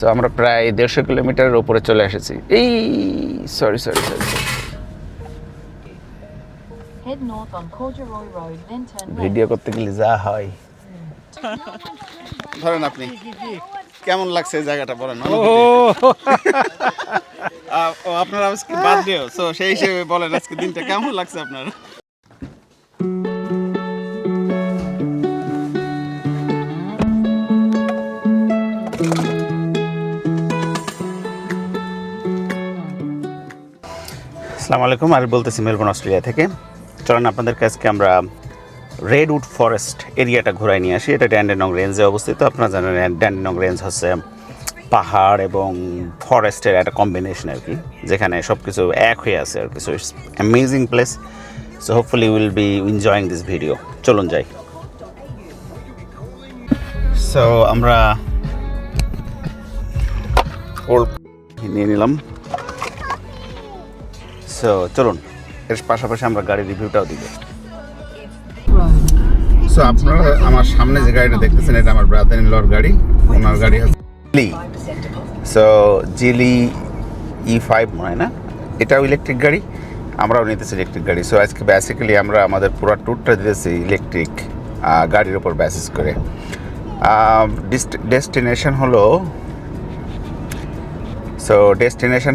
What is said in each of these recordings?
তো আমরা প্রায় 150 কিলোমিটারের উপরে চলে এসেছি। এই সরি ভিডিও করতে গেলে যা হয়। ধরেন আপনি কেমন লাগছে এই জায়গাটা বলেন। আপনার আজকে বার্থডে, সো সেই হিসেবে বলেন আজকে দিনটা কেমন লাগছে আপনার? আসসালামু আলাইকুম, আমি বলতেছি মেলবোর্ন, অস্ট্রেলিয়া থেকে। চলেন আপনাদের কাছে আমরা রেডউড ফরেস্ট এরিয়াটা ঘুরাই নিয়ে আসি। এটা ড্যান্ডেনং রেঞ্জে অবস্থিত। আপনারা জানেন ড্যান্ডেনং রেঞ্জ হচ্ছে পাহাড় এবং ফরেস্টের একটা কম্বিনেশন আর কি, যেখানে সব কিছু এক হয়ে আছে আর কি। So it's amazing place. So hopefully will be enjoying this video. চলুন যাই। সো আমরা নিয়ে নিলাম। সো চলুন, এর পাশাপাশি আমরা গাড়ির রিভিউটাও দিব। সো আপনারা আমার সামনে যে গাড়িটা দেখতেছেন, এটা আমার ব্রাদার ইন লর গাড়ি। ওনার গাড়ি হচ্ছে জিলি। সো জিলি E5 মনে হয় না, এটাও ইলেকট্রিক গাড়ি, আমরাও নিতেছি ইলেকট্রিক গাড়ি। সো আজকে বেসিক্যালি আমরা আমাদের পুরো ট্যুরটা দিতেছি ইলেকট্রিক গাড়ির উপর বেসিস করে। ডেস্টিনেশন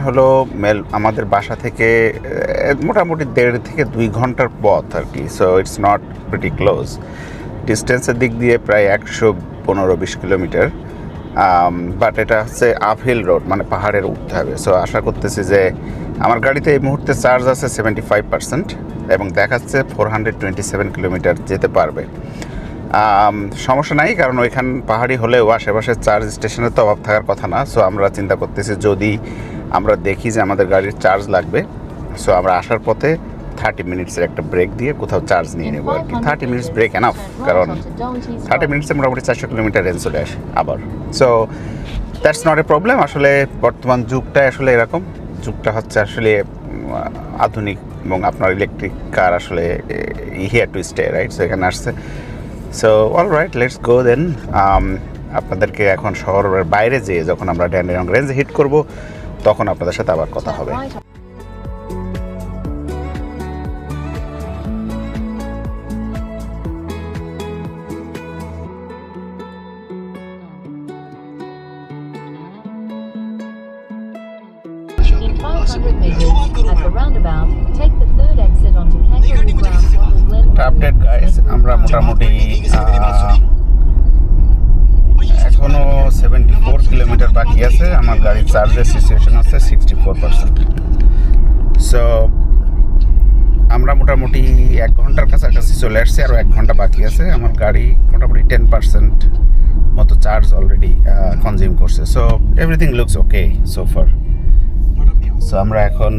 হলো আমাদের বাসা থেকে মোটামুটি 1.5 থেকে 2 ঘন্টার পথ আর কি। So it's not pretty close. ডিস্টেন্সের দিক দিয়ে প্রায় 115-20 কিলোমিটার। বাট এটা হচ্ছে আপহিল রোড, মানে পাহাড়ের উঠতে হবে। সো আশা করতেছি যে আমার গাড়িতে এই মুহূর্তে চার্জ আছে 75% এবং দেখাচ্ছে 427 কিলোমিটার যেতে পারবে। সমস্যা নাই, কারণ ওইখান পাহাড়ি হলেও আশেপাশে চার্জ স্টেশনের তো অভাব থাকার কথা না। সো আমরা চিন্তা করতেছি যদি আমরা দেখি যে আমাদের গাড়ির চার্জ লাগবে, সো আমরা আসার পথে 30 মিনিটসের একটা ব্রেক দিয়ে কোথাও চার্জ নিয়ে নেবো আর কি। 30 মিনিটস ব্রেক এনাফ, কারণ 30 মিনিটসে মোটামুটি 400 কিলোমিটার রেঞ্জ চলে আসে আবার। So that's not a problem. আসলে বর্তমান যুগটা আসলে এরকম, যুগটা হচ্ছে আসলে আধুনিক এবং আপনার ইলেকট্রিক কার আসলে here to stay, right? So এখানে আসছে। So all right, let's go then. আপনাদেরকে এখন শহরের বাইরে যেয়ে যখন আমরা ড্যান্ডেনং রেঞ্জ হিট করব, তখন আপনাদের সাথে আবার কথা হবে। In 500 meters, at the roundabout, take the third exit onto Kangaroo Ground on the Glen. Update guys, আমরা মোটামুটি এখনো 74 কিলোমিটার বাকি আছে। আমার গাড়ির চার্জের সিচুয়েশন আছে 64%। সো আমরা মোটামুটি 1 ঘন্টার কাছাকাছি চলে আসছি, আরও 1 ঘন্টা বাকি আছে। আমার গাড়ি মোটামুটি 10% মতো চার্জ অলরেডি কনজিউম করছে। So everything looks okay so far. So আমরা এখন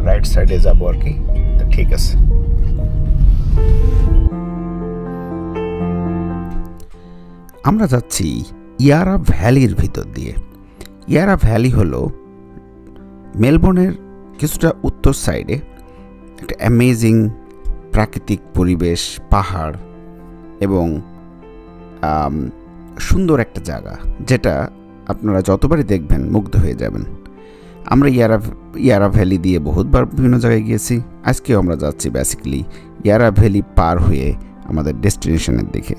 রাইট সাইডে যাবো আর কি। তো ঠিক আছে, আমরা যাচ্ছি ইয়ারা ভ্যালির ভিতর দিয়ে। ইয়ারা ভ্যালি হলো মেলবোর্নের কিছুটা উত্তর সাইডে একটা অ্যামেজিং প্রাকৃতিক পরিবেশ, পাহাড় এবং সুন্দর একটা জায়গা, যেটা আপনারা যতবারই দেখবেন মুগ্ধ হয়ে যাবেন। আমরা ইয়ারা ভ্যালি দিয়ে বহুতবার বিভিন্ন জায়গায় গিয়েছি। আজকেও আমরা যাচ্ছি বেসিক্যালি ইয়ারা ভ্যালি পার হয়ে আমাদের ডেস্টিনেশনের দিকে।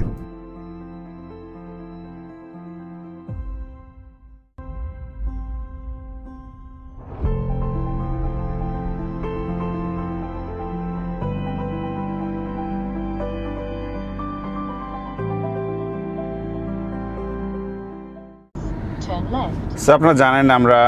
সো আপনারা জানেন আমরা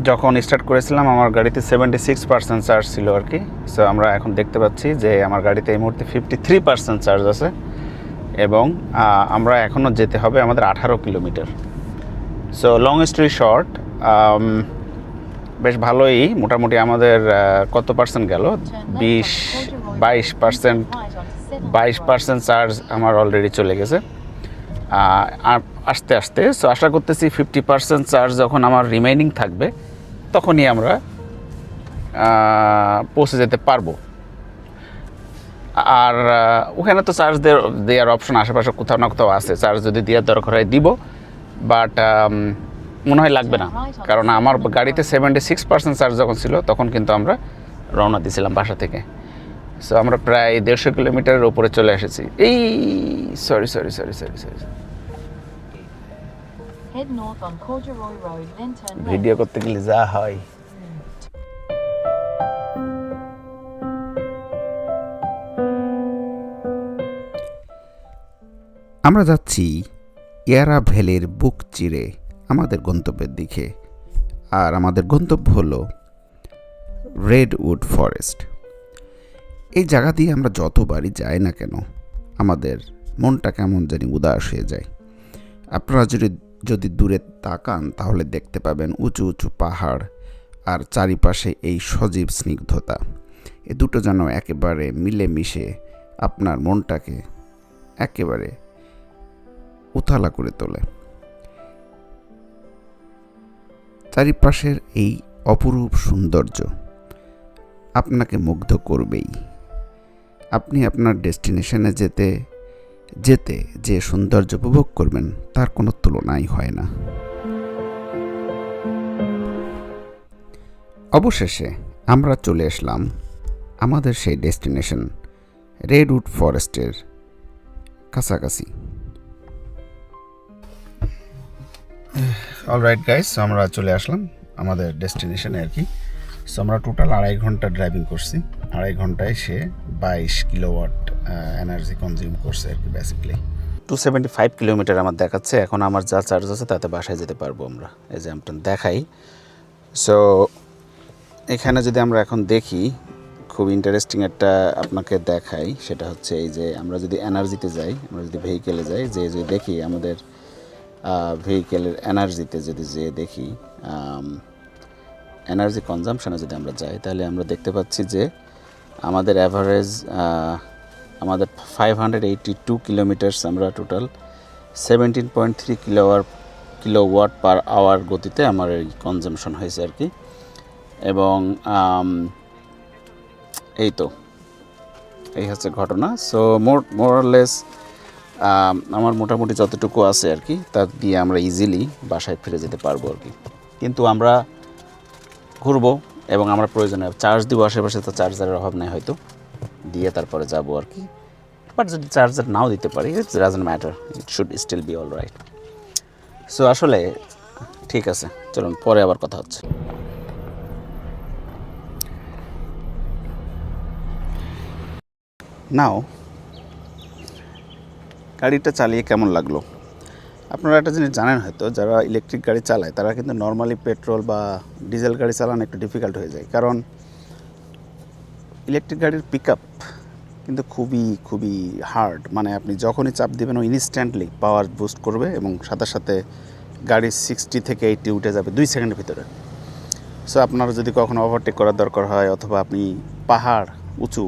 যখন স্টার্ট করেছিলাম আমার গাড়িতে 76% চার্জ ছিল আর কি। সো আমরা এখন দেখতে পাচ্ছি যে আমার গাড়িতে এই মুহূর্তে 53% চার্জ আছে এবং আমরা এখনও যেতে হবে আমাদের 18 kilometre. So long story short, বেশ ভালোই মোটামুটি আমাদের কত পার্সেন্ট গেল, 22% চার্জ আমার অলরেডি চলে গেছে আস্তে আস্তে। সো আশা করতেছি 50% চার্জ যখন আমার রিমেইনিং থাকবে, তখনই আমরা পৌঁছে যেতে পারবো। আর ওখানে তো চার্জ দেওয়ার অপশন আশেপাশে কোথাও না কোথাও আছে, চার্জ যদি দেওয়ার দরকার হয় দিব, বাট মনে হয় লাগবে না, কারণ আমার গাড়িতে 76% চার্জ যখন ছিল তখন কিন্তু আমরা রওনা দিয়েছিলাম বাসা থেকে। সো আমরা প্রায় 150 কিলোমিটারের উপরে চলে এসেছি। এই sorry. Head north on Corduroy Road, then turn left. Video করতে গেলে যা হয়। আমরা যাচ্ছি ইয়ারা ভ্যালির বুক চিরে আমাদের গন্তব্যের দিকে, আর আমাদের গন্তব্য হলো রেডউড ফরেস্ট। এই জায়গা দিয়ে আমরা যতবারই যাই না কেন আমাদের মনটা কেমন জানি উদাস হয়ে যায়। আপনারা যদি দূরে তাকান তাহলে দেখতে পাবেন উঁচু উঁচু পাহাড় আর চারিপাশে এই সজীব স্নিগ্ধতা। এ দুটো যেন একেবারে মিলেমিশে আপনার মনটাকে একেবারে উথালা করে তোলে। চারিপাশের এই অপরূপ সৌন্দর্য আপনাকে মুগ্ধ করবেই। আপনি আপনার ডেস্টিনেশনে যেতে যেতে যে সৌন্দর্য উপভোগ করবেন তার কোনো তুলনাই হয় না। অবশেষে আমরা চলে আসলাম আমাদের সেই ডেস্টিনেশন রেডউড ফরেস্টের কাছাকাছি। অলরাইট গাইস, আমরা চলে আসলাম আমাদের ডেস্টিনেশনে আর কি। সো আমরা টোটাল 2.5 ঘন্টা ড্রাইভিং করছি। 2.5 ঘন্টায় সে 22 কিলোওয়াট এনার্জি কনজিউম করছে আর কি বেসিক্যালি। 275 কিলোমিটার আমার দেখাচ্ছে। এখন আমার যা চার্জ আছে তাতে বাসায় যেতে পারবো আমরা। এই যে আমরা দেখাই। সো এখানে যদি আমরা এখন দেখি, খুব ইন্টারেস্টিং একটা আপনাকে দেখাই, সেটা হচ্ছে এই যে আমরা যদি এনার্জিতে যাই, আমরা যদি ভেহিকেলে যাই, যে দেখি আমাদের ভেহিকেলের এনার্জিতে যদি যে দেখি এনার্জি কনজাম্পশনে যদি আমরা যাই, তাহলে আমরা দেখতে পাচ্ছি যে আমাদের অ্যাভারেজ আমাদের 582 কিলোমিটার্স আমরা টোটাল 17.3 কিলোওয়াট পার আওয়ার গতিতে আমার এই কনজাম্পশন হয়েছে আর কি। এবং এই তো এই হচ্ছে ঘটনা। সো মোরলেস আমার মোটামুটি যতটুকু আছে আর কি তা দিয়ে আমরা ইজিলি বাসায় ফিরে যেতে পারবো আর কি। কিন্তু আমরা ঘুরবো এবং আমরা প্রয়োজনে চার্জ দিব, আশেপাশে তো চার্জারের অভাব নেই, হয়তো দিয়ে তারপরে যাবো আর কি। বাট যদি চার্জার নাও দিতে পারি, it doesn't matter, it should still be all right. So আসলে ঠিক আছে, চলুন পরে আবার কথা হচ্ছে। নাও গাড়িটা চালিয়ে কেমন লাগলো? আপনারা একটা জিনিস জানেন হয়তো, যারা ইলেকট্রিক গাড়ি চালায় তারা কিন্তু নর্মালি পেট্রোল বা ডিজেল গাড়ি চালানো একটু ডিফিকাল্ট হয়ে যায়, কারণ ইলেকট্রিক গাড়ির পিক আপ কিন্তু খুবই হার্ড। মানে আপনি যখনই চাপ দেবেন ও ইনস্ট্যান্টলি পাওয়ার বুস্ট করবে এবং সাথে সাথে গাড়ি 60 থেকে 80 উঠে যাবে 2 সেকেন্ডের ভিতরে। সো আপনার যদি কখনো ওভারটেক করার দরকার হয়, অথবা আপনি পাহাড় উঁচু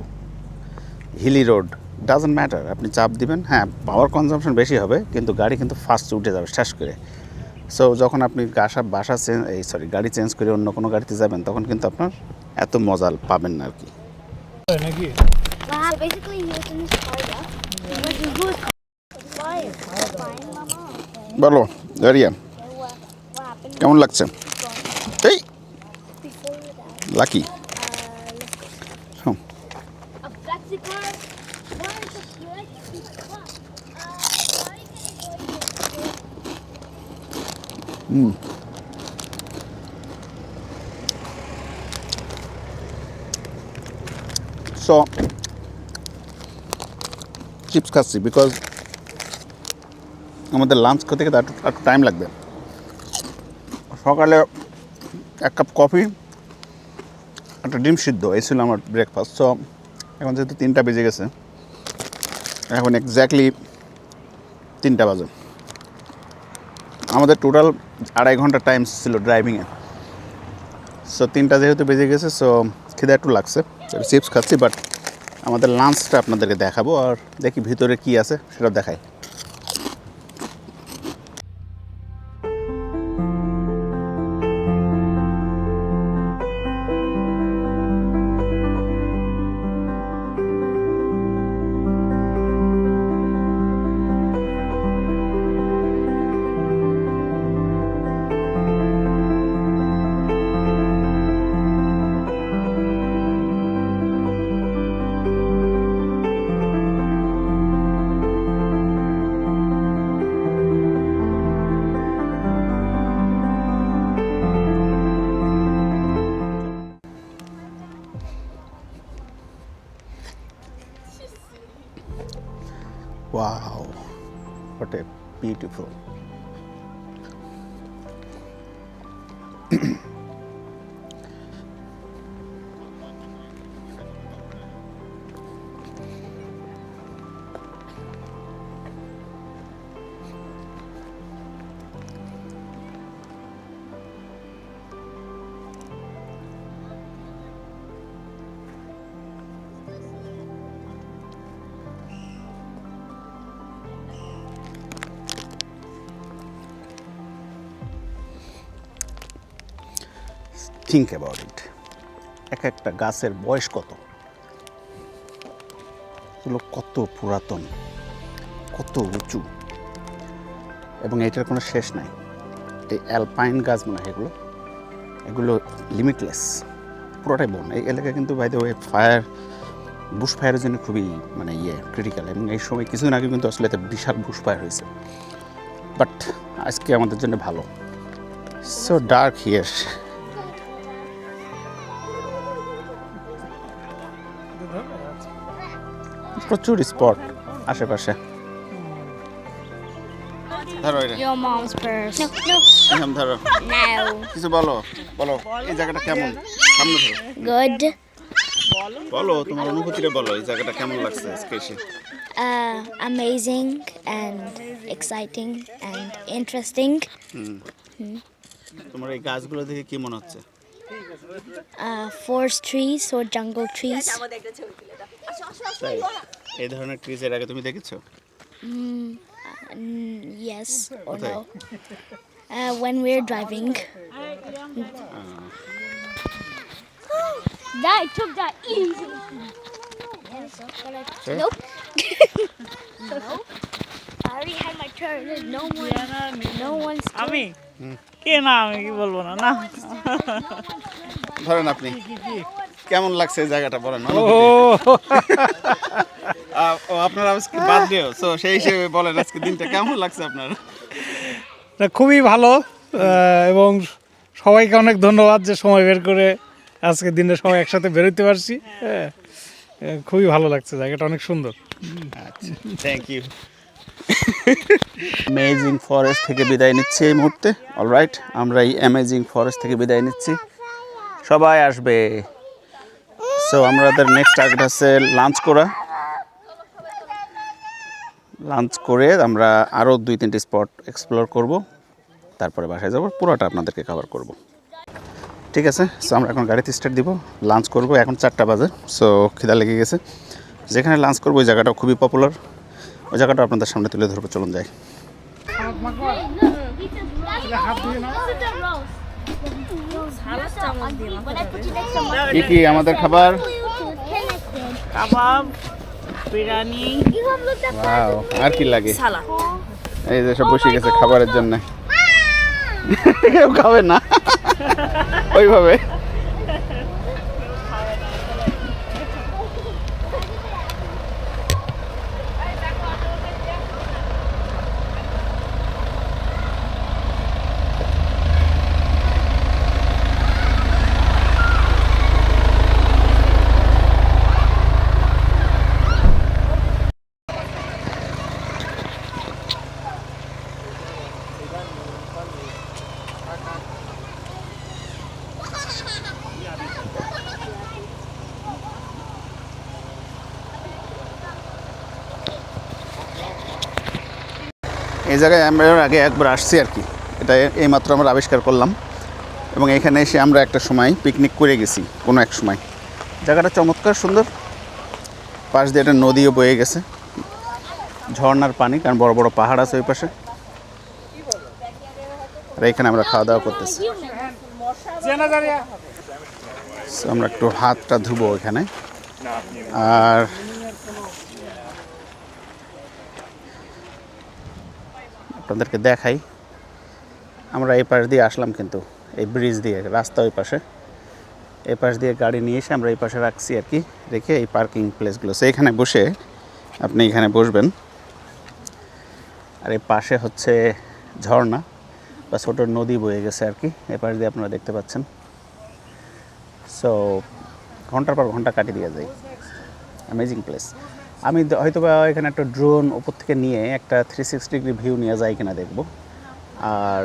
হিলি রোড, ডাজন্ট ম্যাটার, আপনি চাপ দিবেন, হ্যাঁ পাওয়ার কনজাম্পশন বেশি হবে কিন্তু গাড়ি কিন্তু ফাস্ট উঠে যাবে শেষ করে। সো যখন আপনি গাড়ি চেঞ্জ করে অন্য কোনো গাড়িতে যাবেন তখন কিন্তু আপনার এত মজা পাবেন না আর কি। So basically he was in his car, yeah? He was flying, mama. বলো দাঁড়িয়ে What happened কেমন লাগছে? এই before that? Lucky Let's go. A flexi car? Why is a flexi car? Why can I go so chips খাচ্ছি because আমাদের lunch খেতে খেতে একটু টাইম লাগবে। সকালে 1 কাপ কফি, একটা ডিম সিদ্ধ, এই ছিল আমার ব্রেকফাস্ট। সো এখন যেহেতু 3টা বেজে গেছে, এখন এক্স্যাক্টলি 3টা বাজে। আমাদের টোটাল 2.5 ঘন্টা টাইম ছিল ড্রাইভিংয়ে। সো 3টা যেহেতু বেজে গেছে, সো খিদে একটু লাগছে, চিপস খাচ্ছি। বাট আমাদের লাঞ্চটা আপনাদেরকে দেখাবো, আর দেখি ভিতরে কি আছে সেটা দেখাই। বিউটিফুল। থিঙ্ক অ্যাবাউট ইট, এক একটা গাছের বয়স কত, এগুলো কত পুরাতন, কত উঁচু, এবং এটার কোনো শেষ নাই। এই অ্যালপাইন গাছ মনে হয় এগুলো, এগুলো লিমিটলেস, পুরোটাই বন। এই এলাকা কিন্তু by the way fire, bush ফায়ারের জন্য খুবই মানে ক্রিটিক্যাল, এবং এই সময় কিছুদিন আগে কিন্তু আসলে এতে বিশাল বুশ ফায়ার হয়েছে, বাট আজকে আমাদের জন্য ভালো। সো ডার্ক হিয়ার, প্রচুর স্পট আশেপাশে। ধরো এটা, Your mom's purse. No, এরকম ধরো, no. কিছু বলো, বলো এই জায়গাটা কেমন, সামনে ধরো, Good. বলো তোমার অনুভূতিটা বলো, এই জায়গাটা কেমন লাগছে আজকে এসে? Amazing and exciting and interesting. তোমার এই গাছগুলো দেখে কি মনে হচ্ছে? Forest trees or jungle trees. তাই এই ধরনের ট্রিজ এর আগে তুমি দেখেছো? Yes or no. When we're driving. That took that easy. Sure. Nope. Nope. I already had my turn. No one's turn. আমি কে না, আমি কি বলবো না না। ধরেন আপনি কেমন লাগছে এই জায়গাটা বলেন। আপনার আজকে বার্থডে, সো সেই হিসেবে বলেন আজকে দিনটা কেমন লাগছে আপনার? না, খুবই ভালো, এবং সবাইকে অনেক ধন্যবাদ যে সময় বের করে আজকে দিনে সবাই একসাথে বেরোতে পারছি। হ্যাঁ, খুবই ভালো লাগছে, জায়গাটা অনেক সুন্দর। আচ্ছা, থ্যাংক ইউ। অ্যামেজিং ফরেস্ট থেকে বিদায় নিচ্ছি এই মুহূর্তে। অলরাইট, আমরা এই অ্যামেজিং ফরেস্ট থেকে বিদায় নিচ্ছি, সবাই আসবে। সো আমাদের নেক্সট টার্গেট আছে লাঞ্চ করা। লাঞ্চ করে আমরা আরও 2-3টি স্পট এক্সপ্লোর করব, তারপরে বাসায় যাব, পুরোটা আপনাদেরকে কভার করব। ঠিক আছে, সো আমরা এখন গাড়িতে স্টার্ট দিব, লাঞ্চ করব। এখন 4টা বাজে, সো খিদা লেগে গেছে। যেখানে লাঞ্চ করবো ওই জায়গাটাও খুবই পপুলার, ওই জায়গাটা আপনাদের সামনে তুলে ধরবো, চলুন যাই। কি কি আমাদের খাবার? কাবাব, বিরিয়ানি, ওয়াও, আর কি লাগে? এই যে সব বসে গেছে খাবারের জন্য, কেউ খাবে না ওইভাবে। এই জায়গায় আমরা এর আগে একবার আসছি আর কি, এটা এইমাত্র আমরা আবিষ্কার করলাম, এবং এখানে এসে আমরা একটা সময় পিকনিক করে গেছি কোনো এক সময়। জায়গাটা চমৎকার সুন্দর, পাশ দিয়ে একটা নদীও বয়ে গেছে, ঝর্ণার পানি, কারণ বড় বড় পাহাড় আছে ওই পাশে। আর এখানে আমরা খাওয়া দাওয়া করতেছি। So, আমরা একটু হাতটা ধুবো এখানে। আর আপনাদেরকে দেখাই, আমরা এই পাশ দিয়ে আসলাম, কিন্তু এই ব্রিজ দিয়ে, রাস্তা ওই পাশে, এই পাশ দিয়ে গাড়ি নিয়ে এসে আমরা এই পাশে রাখছি আর কি, রেখে এই পার্কিং প্লেসগুলো। সো এখানে বসে আপনি এখানে বসবেন, আর এই পাশে হচ্ছে ঝর্ণা বা ছোটো নদী বয়ে গেছে আর কি, এই পাশ দিয়ে আপনারা দেখতে পাচ্ছেন। সো ঘন্টার পর ঘন্টা কাটিয়ে দেওয়া যায়, অ্যামেজিং প্লেস। আমি হয়তো বা এখানে একটা ড্রোন ওপর থেকে নিয়ে একটা 360 ডিগ্রি ভিউ নিয়ে যাই কিনা দেখব। আর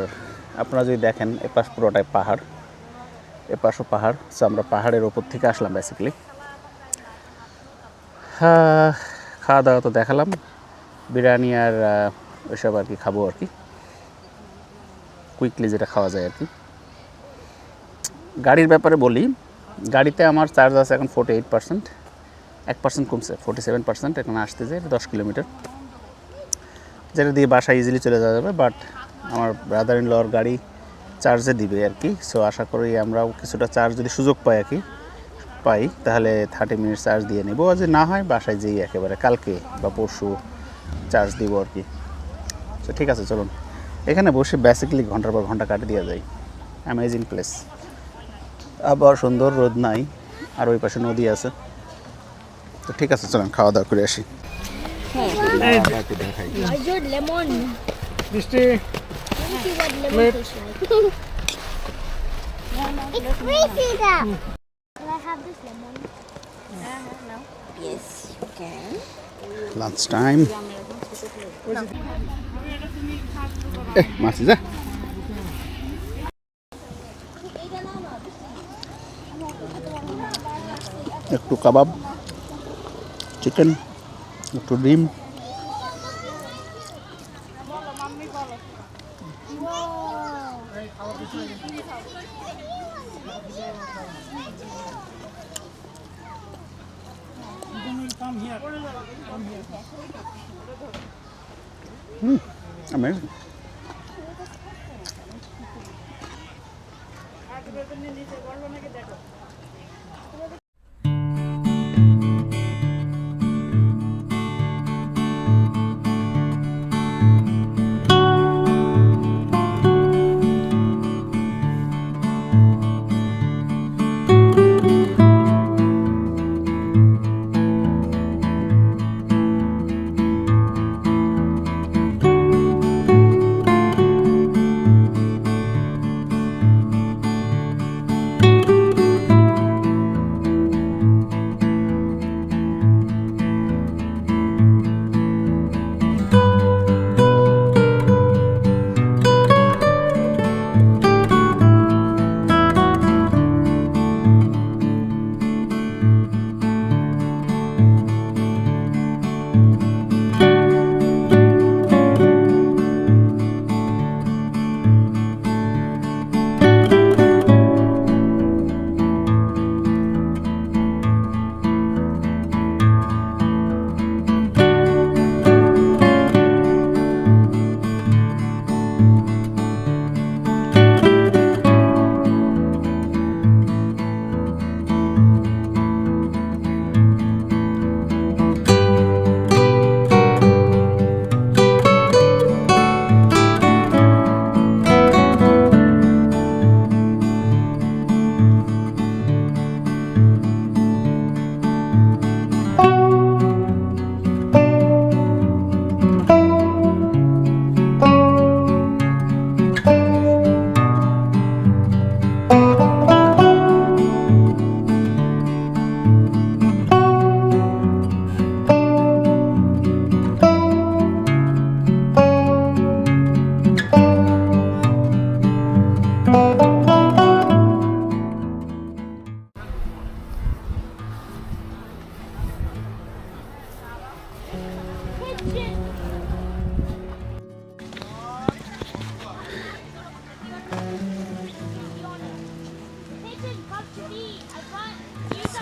আপনারা যদি দেখেন এপাশ পুরোটাই পাহাড়, এপাশও পাহাড়। সো আমরা পাহাড়ের ওপর থেকে আসলাম বেসিক্যালি। খাওয়া দাওয়া তো দেখালাম, বিরিয়ানি আর ওইসব আর কি খাবো আর কি, কুইকলি যেটা খাওয়া যায় আর কি। গাড়ির ব্যাপারে বলি, গাড়িতে আমার চার্জ আছে এখন 48%, 1% কমছে, 47% এখানে আসতে যায় 10 কিলোমিটার, যেটা দিয়ে বাসা ইজিলি চলে যাওয়া যাবে। বাট আমার ব্রাদার ইন লর গাড়ি চার্জে দিবে আর কি। সো আশা করি আমরাও কিছুটা চার্জ যদি সুযোগ পাই আর কি পাই, তাহলে 30 মিনিট চার্জ দিয়ে নেবো। আর যদি না হয় বাসায় যেই একেবারে কালকে বা পরশু চার্জ দিব আর কি। তো ঠিক আছে, চলুন এখানে বসে বেসিক্যালি ঘন্টার পর ঘন্টা কাটে দিয়ে যাই। অ্যামেজিং প্লেস, আবার সুন্দর, রোদ নাই, আর ওই পাশে নদী আছে। তো ঠিক আছে, চলুন খাওয়া দাওয়া করে আসি। I did lemon. মিষ্টি Let me see what lemon tastes like. It's freezing up. Can I have this lemon? No. Yes, you can. Lunch time. মাসি যা, একটু কাবাব, চিকেন, একটু ডিম, amazing.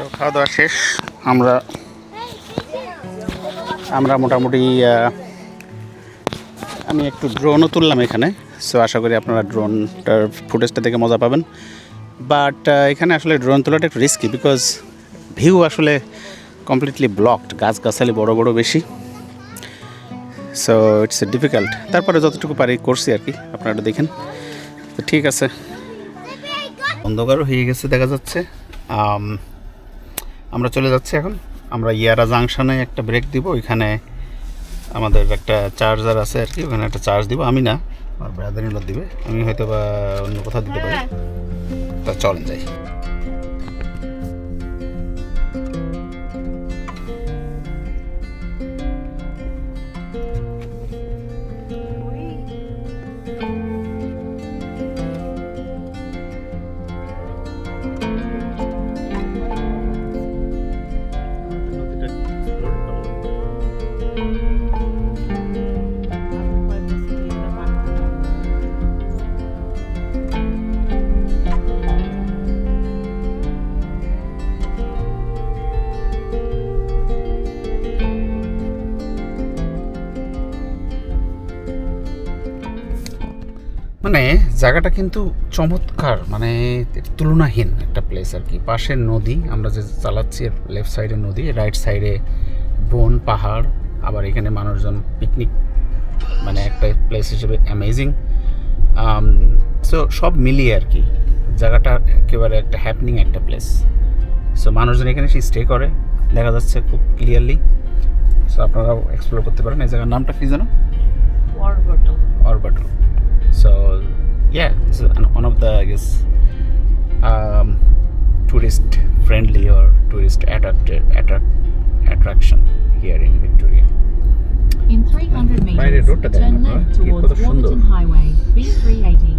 তো খাওয়া দাওয়া শেষ, আমরা মোটামুটি আমি একটু ড্রোনও তুললাম এখানে। সো আশা করি আপনারা ড্রোনটার ফুটেজটা দেখে মজা পাবেন। বাট এখানে আসলে ড্রোন তোলাটা একটু রিস্কি, বিকজ ভিউ আসলে কমপ্লিটলি ব্লকড, গাছগাছালি বড় বড় বেশি। সো ইটস ডিফিকাল্ট, তারপরে যতটুকু পারি করছি আর কি, আপনারা দেখেন। তো ঠিক আছে, অন্ধকারও হয়ে গেছে দেখা যাচ্ছে। আমরা চলে যাচ্ছি এখন। আমরা ইয়ারা জাংশনে একটা ব্রেক দিব, ওইখানে আমাদের একটা চার্জার আছে আর কি, ওখানে একটা চার্জ দিব। আমি না, আমার ব্রাদার ইন ল দিবে, আমি হয়তো বা অন্য কোথাও দিতে পারি। তা চলেন যাই। মানে জায়গাটা কিন্তু চমৎকার, মানে তুলনাহীন একটা প্লেস আর কি। পাশে নদী, আমরা যে চালাচ্ছি লেফট সাইডে নদী, রাইট সাইডে বন পাহাড়, আবার এখানে মানুষজন পিকনিক, মানে একটা প্লেস হিসেবে অ্যামেজিং। সো সব মিলিয়ে আর কি জায়গাটা একেবারে একটা হ্যাপনিং একটা প্লেস। সো মানুষজন এখানে এসে স্টে করে, দেখা যাচ্ছে খুব ক্লিয়ারলি। সো আপনারাও এক্সপ্লোর করতে পারেন। এই জায়গার নামটা কি জানো? অরবাটল। So yeah, this is one of the, I guess, tourist friendly or tourist attraction here in Victoria. In 300 বাইরে meters, রোডটা দেখেন turn আপনারা, left কি কত towards সুন্দর। Warburton Highway, B380.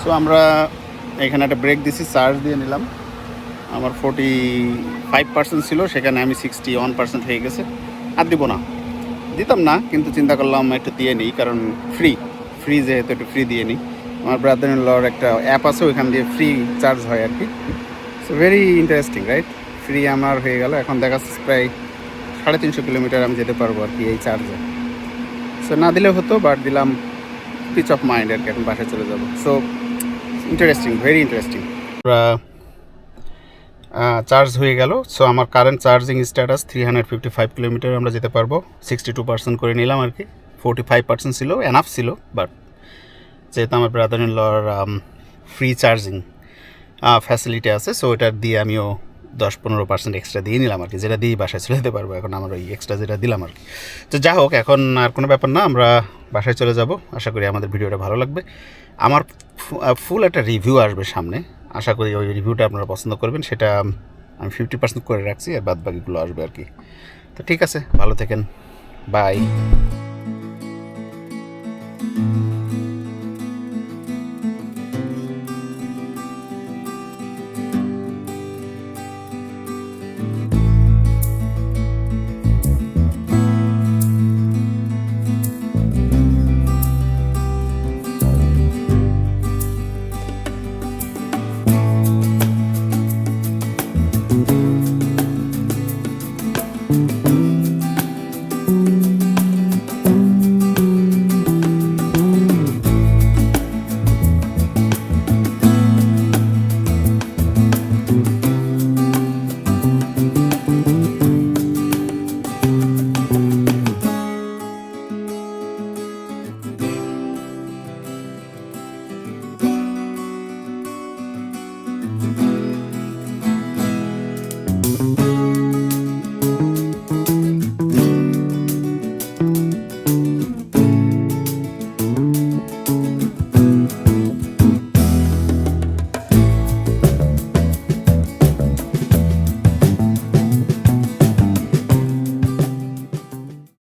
সো আমরা এখানে একটা ব্রেক দিছি, চার্জ দিয়ে নিলাম। আমার 45% ছিল, সেখানে আমি 61% হয়ে গেছে। আর দিব না, দিতাম না, কিন্তু চিন্তা করলাম একটু দিয়ে নিই, কারণ ফ্রি যেহেতু একটু ফ্রি দিয়ে নিই। আমার ব্রাদার ইন লর একটা অ্যাপ আছে, ওইখান দিয়ে ফ্রি চার্জ হয় আর কি। So very interesting, right? Free আমার হয়ে গেল। এখন দেখা যাচ্ছে প্রায় 350 কিলোমিটার আমি যেতে পারবো আর কি এই চার্জে। সো না দিলেও হতো, বাট দিলাম, পিচ অফ মাইন্ড আর কি। এখন বাসায় চলে যাবো। So interesting, very interesting. Charge হয়ে গেল। সো আমার কারেন্ট চার্জিং স্ট্যাটাস 355 কিলোমিটার আমরা যেতে পারবো। 62% করে নিলাম আর কি। 45% ছিল, এনাফ ছিল, বাট যেহেতু আমার brother in law free charging facility আছে, সো ওটা দিয়ে আমিও 10-15% এক্সট্রা দিয়ে নিলাম আর কি, যেটা দিয়ে বাসায় চলে যেতে পারবো। এখন আমার ওই এক্সট্রা যেটা দিলাম আর কি। তো যা হোক, এখন আর কোনো ব্যাপার না, আমরা বাসায় চলে যাব। আশা করি আমাদের ভিডিওটা ভালো লাগবে। আমার ফুল একটা রিভিউ আসবে সামনে, আশা করি ওই রিভিউটা আপনারা পছন্দ করবেন। সেটা আমি 50% করে রাখছি, আর বাদ বাকিগুলো আসবে আর কি। তো ঠিক আছে, ভালো থাকেন, বাই।